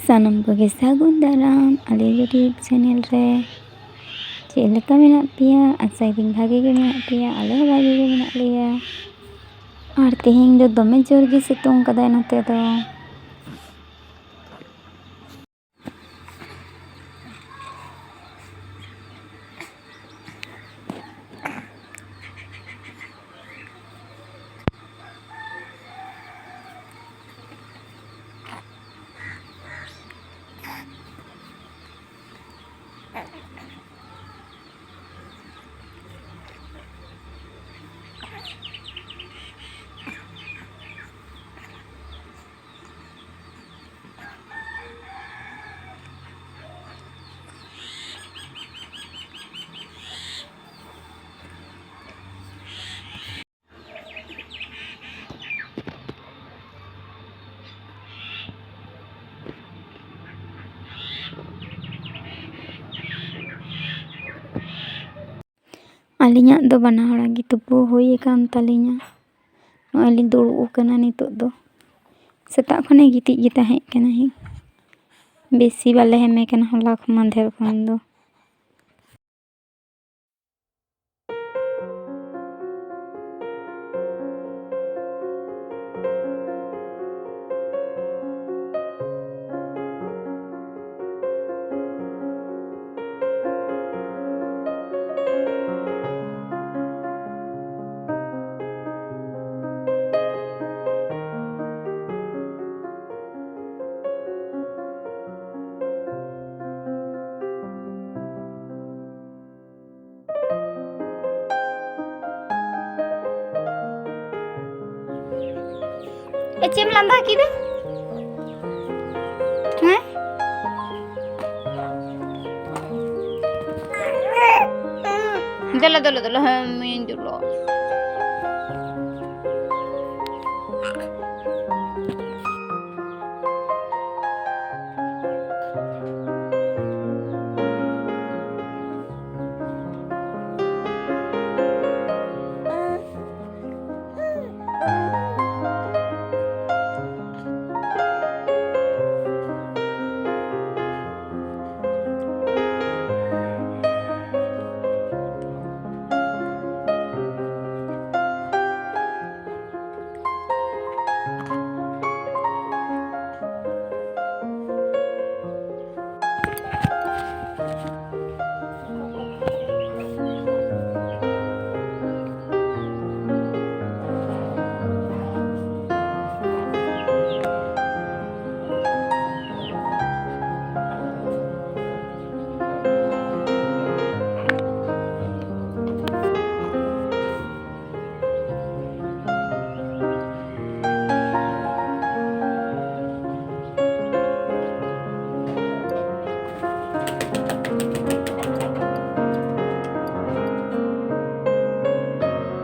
ᱥᱟᱱᱟᱢ ᱠᱚᱜᱮ ᱥᱟᱹᱜᱩᱱ ᱫᱟᱨᱟᱢ ᱟᱞᱮ ᱤᱭᱩᱴᱩᱵᱽ ᱪᱮᱱᱮᱞ ᱨᱮ ᱪᱮᱫ ᱞᱮᱠᱟ ᱢᱮᱱᱟᱜ ᱯᱮᱭᱟ? ᱟᱥᱟᱭᱫᱟᱹᱧ ᱵᱷᱟᱜᱮ ᱜᱮ ᱢᱮᱱᱟᱜ ᱯᱮᱭᱟ, ᱟᱞᱮ ᱦᱚᱸ ᱵᱷᱟᱜᱮ ᱜᱮ ᱢᱮᱱᱟᱜ ᱞᱮᱭᱟ। ᱟᱨ ᱛᱮᱦᱮᱧ ᱫᱚ ᱫᱚᱢᱮ ᱡᱳᱨ ᱜᱮ ᱥᱤᱛᱩᱝ ᱠᱟᱫᱟᱭ ᱱᱚᱛᱮ ᱫᱚ। ᱟᱹᱞᱤᱧᱟᱜ ᱫᱚ ᱵᱟᱱᱟ ᱦᱚᱲᱟᱜ ᱜᱮ ᱛᱩᱯᱩ ᱦᱩᱭ ᱟᱠᱟᱱ ᱛᱟᱹᱞᱤᱧᱟ। ᱱᱚᱜᱼᱚᱭ ᱞᱤᱧ ᱫᱩᱲᱩᱵ ᱟᱠᱟᱱᱟ ᱱᱤᱛᱚᱜ ᱫᱚ। ᱥᱮᱛᱟᱜ ᱠᱷᱚᱱᱮ ᱜᱤᱛᱤᱡ ᱜᱮ ᱛᱟᱦᱮᱸ ᱠᱟᱱᱟᱭ। ᱵᱮᱥᱤ ᱵᱟᱞᱮ ᱦᱮᱢᱮ ᱠᱟᱱᱟ ᱦᱚᱞᱟ ᱢᱟᱫᱷᱮᱨ ᱠᱷᱚᱱ ᱫᱚ। ᱪᱮᱫ ᱮᱢ ᱞᱟᱸᱫᱟ ᱠᱮᱫᱟ? ᱦᱮᱸ? ᱫᱮᱞᱟ ᱦᱮᱸ ᱫᱩᱲᱩᱵ